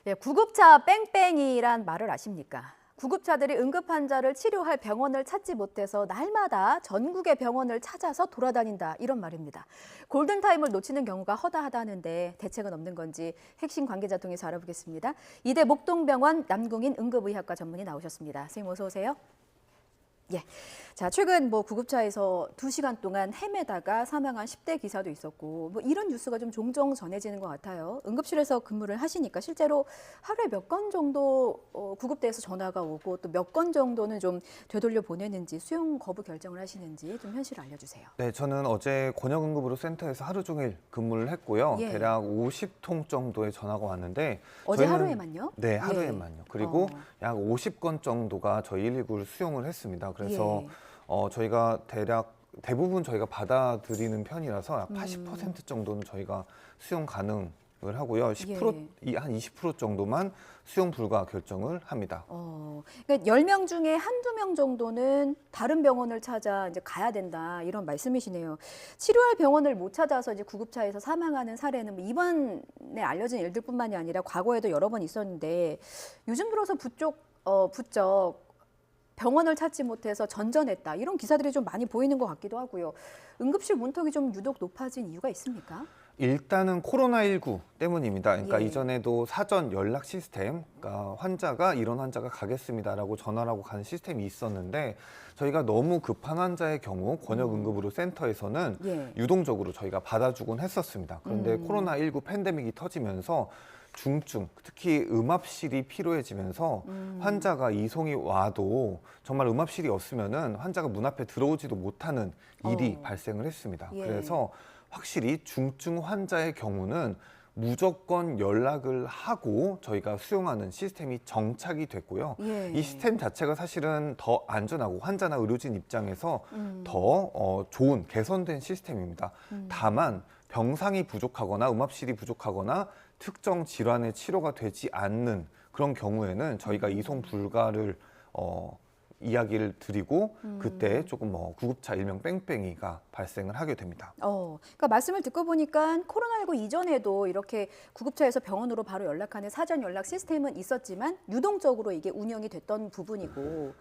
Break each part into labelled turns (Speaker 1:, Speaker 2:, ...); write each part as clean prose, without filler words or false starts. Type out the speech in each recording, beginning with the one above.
Speaker 1: 예, 구급차 뺑뺑이란 말을 아십니까? 구급차들이 응급 환자를 치료할 병원을 찾지 못해서 날마다 전국의 병원을 찾아서 돌아다닌다 이런 말입니다. 골든타임을 놓치는 경우가 허다하다는데 대책은 없는 건지 핵심 관계자 통해서 알아보겠습니다. 이대 목동병원 남궁인 응급의학과 전문의 나오셨습니다. 선생님 어서 오세요. 예. 자, 최근 구급차에서 2시간 동안 헤매다가 사망한 10대 기사도 있었고 이런 뉴스가 좀 종종 전해지는 것 같아요. 응급실에서 근무를 하시니까 실제로 하루에 몇 건 정도 구급대에서 전화가 오고 또 몇 건 정도는 좀 되돌려 보내는지 수용 거부 결정을 하시는지 좀 현실을 알려주세요.
Speaker 2: 네, 저는 어제 권역응급의료 센터에서 하루 종일 근무를 했고요.
Speaker 1: 예.
Speaker 2: 대략 50통 정도의 전화가 왔는데
Speaker 1: 어제 하루에만요?
Speaker 2: 네,
Speaker 1: 예.
Speaker 2: 하루에만요. 그리고 약 50건 정도가 저희 119를 수용을 했습니다. 그래서
Speaker 1: 예.
Speaker 2: 저희가 대부분 저희가 받아들이는 편이라서 약 80% 정도는 저희가 수용 가능을 하고요. 10% 한 20% 정도만 수용 불가 결정을 합니다.
Speaker 1: 그러니까 10명 중에 한두 명 정도는 다른 병원을 찾아 이제 가야 된다 이런 말씀이시네요. 치료할 병원을 못 찾아서 이제 구급차에서 사망하는 사례는 이번에 알려진 일들뿐만이 아니라 과거에도 여러 번 있었는데 요즘 들어서 부쩍 병원을 찾지 못해서 전전했다 이런 기사들이 좀 많이 보이는 것 같기도 하고요. 응급실 문턱이 좀 유독 높아진 이유가 있습니까?
Speaker 2: 일단은 코로나19 때문입니다. 그러니까
Speaker 1: 예.
Speaker 2: 이전에도 사전 연락 시스템, 그러니까 이런 환자가 가겠습니다라고 전화를 하고 가는 시스템이 있었는데 저희가 너무 급한 환자의 경우 권역응급의료 센터에서는
Speaker 1: 예.
Speaker 2: 유동적으로 저희가 받아주곤 했었습니다. 그런데 코로나19 팬데믹이 터지면서 중증, 특히 음압실이 필요해지면서 환자가 이송이 와도 정말 음압실이 없으면은 환자가 문 앞에 들어오지도 못하는 일이 발생을 했습니다.
Speaker 1: 예.
Speaker 2: 그래서 확실히 중증 환자의 경우는 무조건 연락을 하고 저희가 수용하는 시스템이 정착이 됐고요.
Speaker 1: 예.
Speaker 2: 이 시스템 자체가 사실은 더 안전하고 환자나 의료진 입장에서 더 좋은 개선된 시스템입니다. 다만 병상이 부족하거나 음압실이 부족하거나 특정 질환의 치료가 되지 않는 그런 경우에는 저희가 이송 불가를 이야기를 드리고 그때 조금 구급차 일명 뺑뺑이가 발생을 하게 됩니다.
Speaker 1: 그러니까 말씀을 듣고 보니까 코로나19 이전에도 이렇게 구급차에서 병원으로 바로 연락하는 사전 연락 시스템은 있었지만 유동적으로 이게 운영이 됐던 부분이고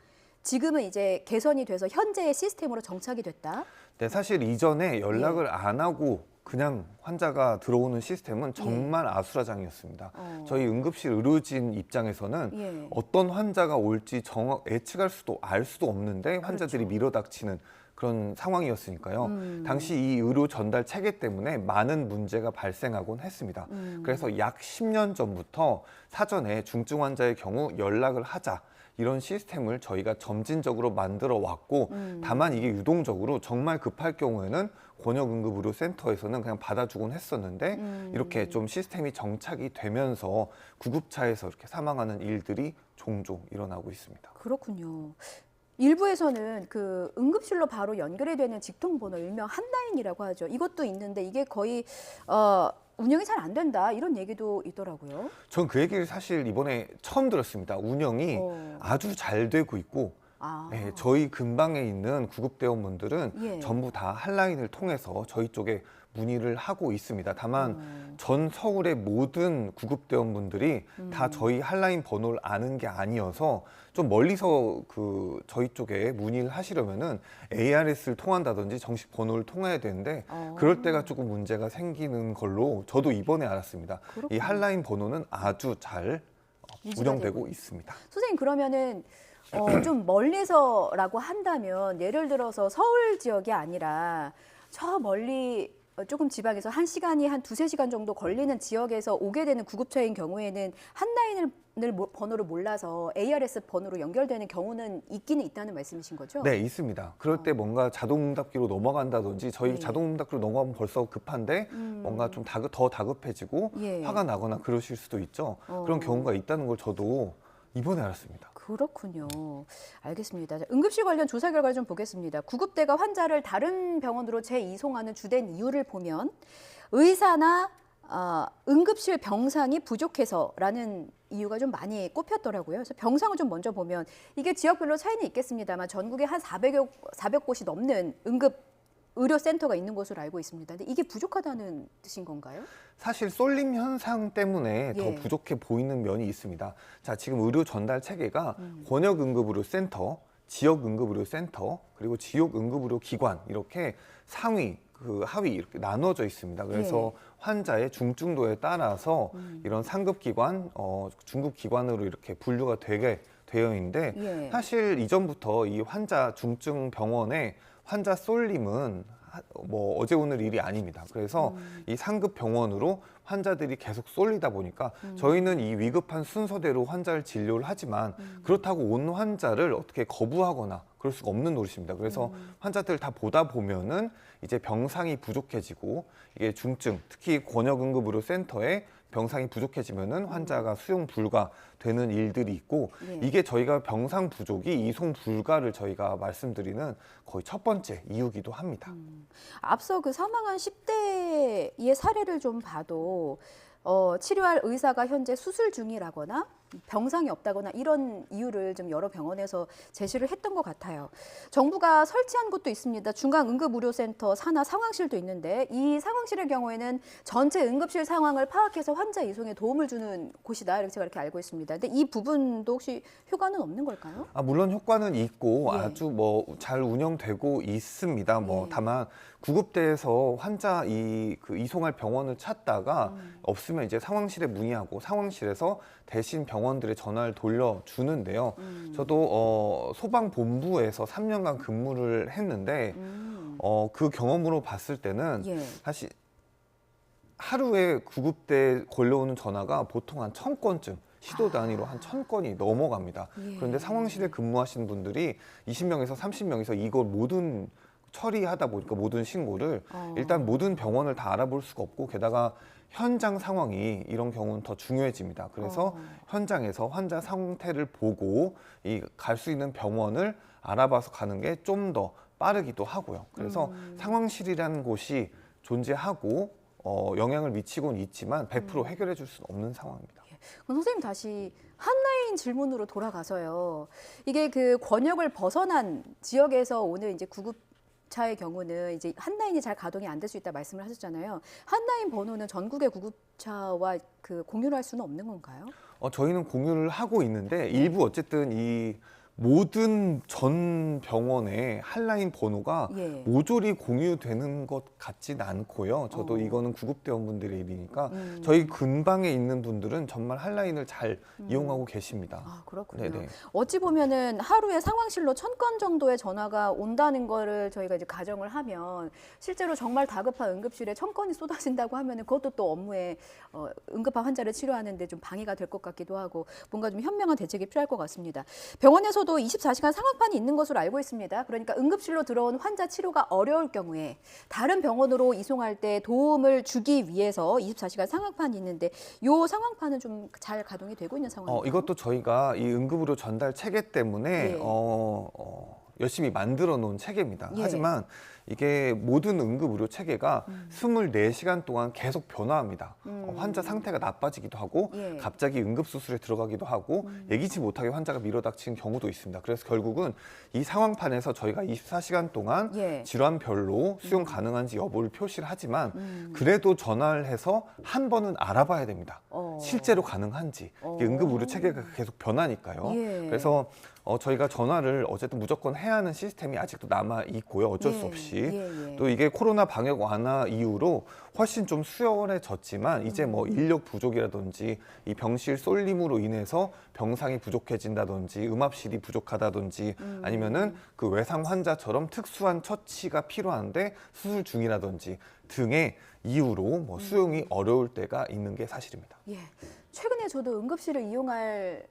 Speaker 1: 지금은 이제 개선이 돼서 현재의 시스템으로 정착이 됐다.
Speaker 2: 네, 사실 이전에 연락을 안 하고 그냥 환자가 들어오는 시스템은 정말 아수라장이었습니다. 저희 응급실 의료진 입장에서는 어떤 환자가 올지 예측할 수도 알 수도 없는데 환자들이 밀어닥치는 그런 상황이었으니까요. 당시 이 의료 전달 체계 때문에 많은 문제가 발생하곤 했습니다. 그래서 약 10년 전부터 사전에 중증 환자의 경우 연락을 하자. 이런 시스템을 저희가 점진적으로 만들어 왔고 다만 이게 유동적으로 정말 급할 경우에는 권역응급의료센터에서는 그냥 받아주곤 했었는데 이렇게 좀 시스템이 정착이 되면서 구급차에서 이렇게 사망하는 일들이 종종 일어나고 있습니다.
Speaker 1: 그렇군요. 일부에서는 그 응급실로 바로 연결이 되는 직통번호 일명 한라인이라고 하죠. 이것도 있는데 이게 거의 운영이 잘 안 된다 이런 얘기도 있더라고요.
Speaker 2: 전 그 얘기를 사실 이번에 처음 들었습니다. 운영이 아주 잘 되고 있고 네, 저희 근방에 있는 구급대원분들은 전부 다 한라인을 통해서 저희 쪽에 문의를 하고 있습니다. 다만 전 서울의 모든 구급대원분들이 다 저희 한라인 번호를 아는 게 아니어서 좀 멀리서 저희 쪽에 문의를 하시려면은 ARS를 통한다든지 정식 번호를 통해야 되는데 그럴 때가 조금 문제가 생기는 걸로 저도 이번에 알았습니다.
Speaker 1: 그렇구나.
Speaker 2: 이 한라인 번호는 아주 잘 운영되고 있습니다.
Speaker 1: 선생님 그러면은 좀 멀리서라고 한다면 예를 들어서 서울 지역이 아니라 저 멀리 조금 지방에서 1시간이 한 2~3시간 정도 걸리는 지역에서 오게 되는 구급차인 경우에는 한라인을 번호를 몰라서 ARS 번호로 연결되는 경우는 있기는 있다는 말씀이신 거죠?
Speaker 2: 네, 있습니다. 그럴 때 뭔가 자동응답기로 넘어간다든지 저희 자동응답기로 넘어가면 벌써 급한데 뭔가 좀 더 다급해지고 화가 나거나 그러실 수도 있죠. 그런 경우가 있다는 걸 저도 이번에 알았습니다.
Speaker 1: 그렇군요. 알겠습니다. 자, 응급실 관련 조사 결과를 좀 보겠습니다. 구급대가 환자를 다른 병원으로 재이송하는 주된 이유를 보면 의사나 응급실 병상이 부족해서라는 이유가 좀 많이 꼽혔더라고요. 그래서 병상을 좀 먼저 보면 이게 지역별로 차이는 있겠습니다만 전국에 한 400곳이 넘는 응급 의료센터가 있는 것으로 알고 있습니다. 근데 이게 부족하다는 뜻인 건가요?
Speaker 2: 사실 쏠림 현상 때문에
Speaker 1: 예.
Speaker 2: 더 부족해 보이는 면이 있습니다. 자, 지금 의료 전달 체계가 권역 응급의료 센터, 지역 응급의료 센터, 그리고 지역 응급의료 기관 이렇게 상위, 하위 이렇게 나눠져 있습니다. 그래서 환자의 중증도에 따라서 이런 상급 기관, 중급 기관으로 이렇게 분류가 되게 되어 있는데 사실 이전부터 이 환자 중증 병원에 환자 쏠림은 뭐 어제 오늘 일이 아닙니다. 그래서 이 상급 병원으로 환자들이 계속 쏠리다 보니까 저희는 이 위급한 순서대로 환자를 진료를 하지만 그렇다고 온 환자를 어떻게 거부하거나 그럴 수가 없는 노릇입니다. 그래서 환자들 다 보다 보면은 이제 병상이 부족해지고 이게 중증, 특히 권역응급의료센터에 병상이 부족해지면은 환자가 수용 불가 되는 일들이 있고 이게 저희가 병상 부족이 이송 불가를 저희가 말씀드리는 거의 첫 번째 이유기도 합니다.
Speaker 1: 앞서 그 사망한 10대의 사례를 좀 봐도 치료할 의사가 현재 수술 중이라거나 병상이 없다거나 이런 이유를 좀 여러 병원에서 제시를 했던 것 같아요. 정부가 설치한 곳도 있습니다. 중앙응급의료센터 산하 상황실도 있는데 이 상황실의 경우에는 전체 응급실 상황을 파악해서 환자 이송에 도움을 주는 곳이다. 이렇게 제가 이렇게 알고 있습니다. 근데 이 부분도 혹시 효과는 없는 걸까요?
Speaker 2: 물론 효과는 있고
Speaker 1: 예.
Speaker 2: 아주 뭐 잘 운영되고 있습니다. 뭐 다만 구급대에서 환자 이송할 병원을 찾다가 없으면 이제 상황실에 문의하고 상황실에서 대신 병원들의 전화를 돌려주는데요. 저도 소방본부에서 3년간 근무를 했는데 그 경험으로 봤을 때는 사실 하루에 구급대에 걸려오는 전화가 보통 한 1000건쯤 시도 단위로 한 1000건이 넘어갑니다. 그런데 상황실에 근무하시는 분들이 20명에서 30명에서 이걸 모든 처리하다 보니까 모든 신고를 일단 모든 병원을 다 알아볼 수가 없고 게다가 현장 상황이 이런 경우는 더 중요해집니다. 그래서 현장에서 환자 상태를 보고 갈 수 있는 병원을 알아봐서 가는 게 좀 더 빠르기도 하고요. 그래서 상황실이라는 곳이 존재하고 영향을 미치고는 있지만 100% 해결해 줄 수는 없는 상황입니다.
Speaker 1: 그럼 선생님 다시 한라인 질문으로 돌아가서요. 이게 그 권역을 벗어난 지역에서 오는 이제 구급차의 경우는 이제 한라인이 잘 가동이 안 될 수 있다 말씀을 하셨잖아요. 한라인 번호는 전국의 구급차와 그 공유를 할 수는 없는 건가요?
Speaker 2: 저희는 공유를 하고 있는데 일부 어쨌든 이 모든 전 병원의 한라인 번호가 모조리 공유되는 것 같진 않고요. 저도 이거는 구급대원분들의 일이니까 저희 근방에 있는 분들은 정말 한라인을 잘 이용하고 계십니다.
Speaker 1: 아, 그렇군요.
Speaker 2: 네네.
Speaker 1: 어찌 보면은 하루에 상황실로 1000건 정도의 전화가 온다는 거를 저희가 이제 가정을 하면 실제로 정말 다급한 응급실에 1000건이 쏟아진다고 하면은 그것도 또 업무에 응급한 환자를 치료하는데 좀 방해가 될 것 같기도 하고 뭔가 좀 현명한 대책이 필요할 것 같습니다. 병원에서도 24시간 상황판이 있는 것으로 알고 있습니다. 그러니까 응급실로 들어온 환자 치료가 어려울 경우에 다른 병원으로 이송할 때 도움을 주기 위해서 24시간 상황판이 있는데 이 상황판은 좀 잘 가동이 되고 있는 상황인가요?
Speaker 2: 이것도 저희가 이 응급의료 전달 체계 때문에 열심히 만들어 놓은 체계입니다. 하지만 이게 모든 응급의료 체계가 24시간 동안 계속 변화합니다. 환자 상태가 나빠지기도 하고 갑자기 응급수술에 들어가기도 하고 예기치 못하게 환자가 밀어닥치는 경우도 있습니다. 그래서 결국은 이 상황판에서 저희가 24시간 동안 질환별로 수용 가능한지 여부를 표시를 하지만 그래도 전화를 해서 한 번은 알아봐야 됩니다. 실제로 가능한지. 이게 응급의료 체계가 계속 변하니까요. 그래서 저희가 전화를 어쨌든 무조건 해야 하는 시스템이 아직도 남아 있고요. 어쩔 수 없이. 또 이게 코로나 방역 완화 이후로 훨씬 좀 수월해졌지만 이제 뭐 인력 부족이라든지 이 병실 쏠림으로 인해서 병상이 부족해진다든지 음압실이 부족하다든지 아니면은 그 외상 환자처럼 특수한 처치가 필요한데 수술 중이라든지 등의 이유로 뭐 수용이 어려울 때가 있는 게 사실입니다.
Speaker 1: 최근에 저도 응급실을 이용할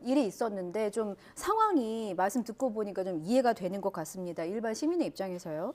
Speaker 1: 일이 있었는데 좀 상황이 말씀 듣고 보니까 좀 이해가 되는 것 같습니다. 일반 시민의 입장에서요.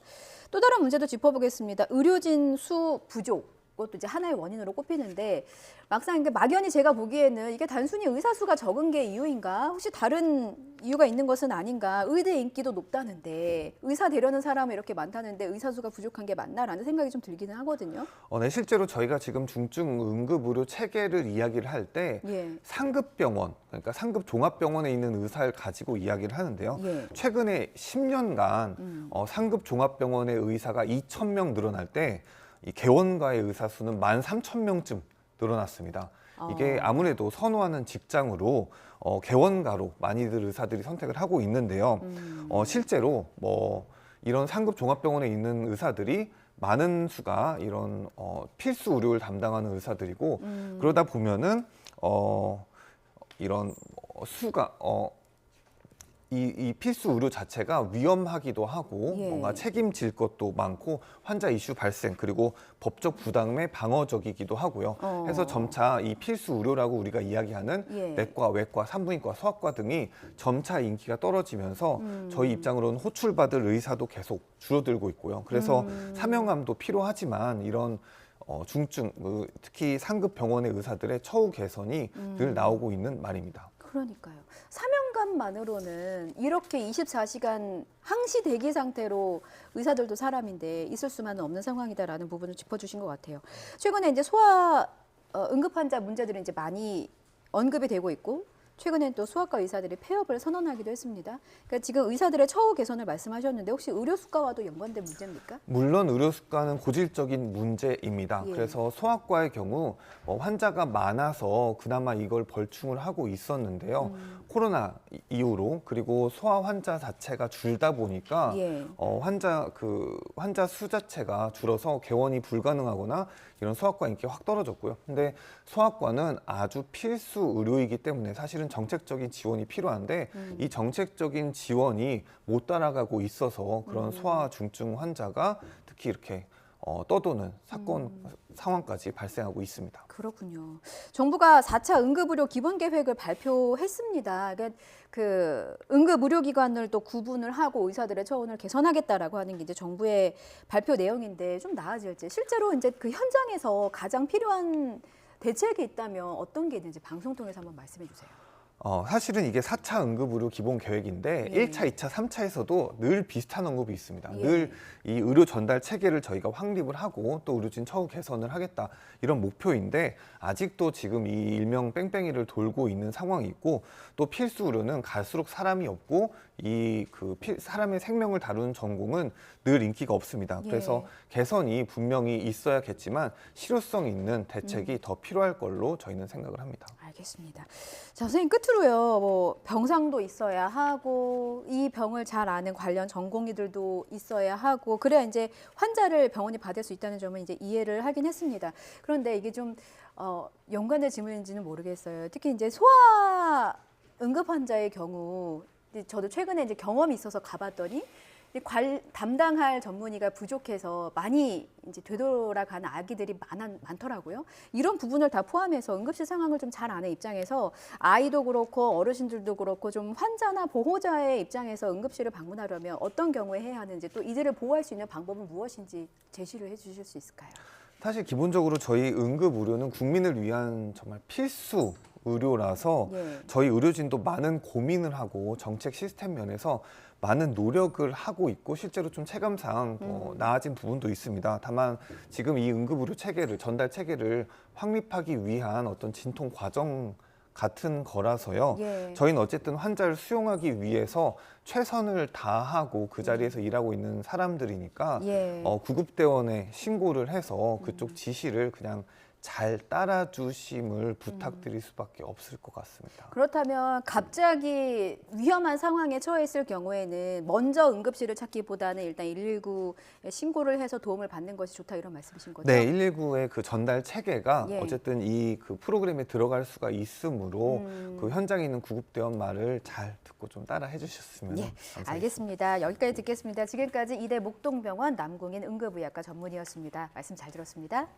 Speaker 1: 또 다른 문제도 짚어보겠습니다. 의료진 수 부족. 것도 이제 하나의 원인으로 꼽히는데 막상 이게 막연히 제가 보기에는 이게 단순히 의사 수가 적은 게 이유인가? 혹시 다른 이유가 있는 것은 아닌가? 의대 인기도 높다는데 의사 되려는 사람이 이렇게 많다는데 의사 수가 부족한 게 맞나라는 생각이 좀 들기는 하거든요.
Speaker 2: 네, 실제로 저희가 지금 중증 응급의료 체계를 이야기를 할 때 상급 병원, 그러니까 상급 종합병원에 있는 의사를 가지고 이야기를 하는데요. 최근에 10년간 상급 종합병원의 의사가 2,000명 늘어날 때 이 개원가의 의사 수는 13,000명쯤 늘어났습니다. 이게 아무래도 선호하는 직장으로 개원가로 많이들 의사들이 선택을 하고 있는데요. 실제로 뭐 이런 상급 종합병원에 있는 의사들이 많은 수가 이런 필수 의료를 담당하는 의사들이고 그러다 보면은 이런 수가 이 필수 의료 자체가 위험하기도 하고 뭔가 책임질 것도 많고 환자 이슈 발생 그리고 법적 부담에 방어적이기도 하고요. 해서 점차 이 필수 의료라고 우리가 이야기하는 내과, 외과, 산부인과, 소아과 등이 점차 인기가 떨어지면서 저희 입장으로는 호출받을 의사도 계속 줄어들고 있고요. 그래서 사명감도 필요하지만 이런 중증, 특히 상급 병원의 의사들의 처우 개선이 늘 나오고 있는 말입니다.
Speaker 1: 그러니까요. 사명감만으로는 이렇게 24시간 항시 대기 상태로 의사들도 사람인데 있을 수만은 없는 상황이다라는 부분을 짚어주신 것 같아요. 최근에 이제 소아 응급 환자 문제들이 이제 많이 언급이 되고 있고 최근엔 또 소아과 의사들이 폐업을 선언하기도 했습니다. 그러니까 지금 의사들의 처우 개선을 말씀하셨는데 혹시 의료 수가와도 연관된 문제입니까?
Speaker 2: 물론 의료 수가는 고질적인 문제입니다. 그래서 소아과의 경우 환자가 많아서 그나마 이걸 벌충을 하고 있었는데요. 코로나 이후로 그리고 소아 환자 자체가 줄다 보니까 환자 수 자체가 줄어서 개원이 불가능하거나 이런 소아과 인기가 확 떨어졌고요. 근데 소아과는 아주 필수 의료이기 때문에 사실은 정책적인 지원이 필요한데 이 정책적인 지원이 못 따라가고 있어서 그런 소아 중증 환자가 특히 이렇게 떠도는 상황까지 발생하고 있습니다.
Speaker 1: 그렇군요. 정부가 4차 응급의료 기본계획을 발표했습니다. 그러니까 그 응급의료기관을 또 구분을 하고 의사들의 처우를 개선하겠다라고 하는 게 이제 정부의 발표 내용인데 좀 나아질지 실제로 이제 그 현장에서 가장 필요한 대책이 있다면 어떤 게 있는지 방송 통해서 한번 말씀해 주세요.
Speaker 2: 사실은 이게 4차 응급의료 기본 계획인데 1차, 2차, 3차에서도 늘 비슷한 언급이 있습니다. 늘 이 의료 전달 체계를 저희가 확립을 하고 또 의료진 처우 개선을 하겠다 이런 목표인데 아직도 지금 이 일명 뺑뺑이를 돌고 있는 상황이 있고 또 필수 의료는 갈수록 사람이 없고 사람의 생명을 다루는 전공은 늘 인기가 없습니다. 그래서 개선이 분명히 있어야겠지만 실효성 있는 대책이 더 필요할 걸로 저희는 생각을 합니다.
Speaker 1: 알겠습니다. 자, 선생님 끝으로요. 뭐 병상도 있어야 하고 이 병을 잘 아는 관련 전공의들도 있어야 하고 그래야 이제 환자를 병원이 받을 수 있다는 점은 이제 이해를 하긴 했습니다. 그런데 이게 좀 연관된 질문인지는 모르겠어요. 특히 이제 소아 응급 환자의 경우 저도 최근에 이제 경험이 있어서 가봤더니 담당할 전문의가 부족해서 많이 이제 되돌아가는 아기들이 많더라고요. 이런 부분을 다 포함해서 응급실 상황을 좀 잘 아는 입장에서 아이도 그렇고 어르신들도 그렇고 좀 환자나 보호자의 입장에서 응급실을 방문하려면 어떤 경우에 해야 하는지 또 이들을 보호할 수 있는 방법은 무엇인지 제시를 해주실 수 있을까요?
Speaker 2: 사실 기본적으로 저희 응급의료는 국민을 위한 정말 필수 의료라서 저희 의료진도 많은 고민을 하고 정책 시스템 면에서 많은 노력을 하고 있고 실제로 좀 체감상 나아진 부분도 있습니다. 다만 지금 이 응급의료 체계를 전달 체계를 확립하기 위한 어떤 진통 과정 같은 거라서요. 저희는 어쨌든 환자를 수용하기 위해서 최선을 다하고 그 자리에서 일하고 있는 사람들이니까 구급대원에 신고를 해서 그쪽 지시를 그냥 잘 따라주심을 부탁드릴 수밖에 없을 것 같습니다.
Speaker 1: 그렇다면 갑자기 위험한 상황에 처했을 경우에는 먼저 응급실을 찾기보다는 일단 119에 신고를 해서 도움을 받는 것이 좋다 이런 말씀이신 거죠?
Speaker 2: 네, 119의 그 전달 체계가 어쨌든 이 그 프로그램에 들어갈 수가 있으므로 그 현장에 있는 구급대원 말을 잘 듣고 좀 따라 해주셨으면 감사하겠습니다.
Speaker 1: 알겠습니다. 여기까지 듣겠습니다. 지금까지 이대 목동병원 남궁인 응급의학과 전문의였습니다. 말씀 잘 들었습니다.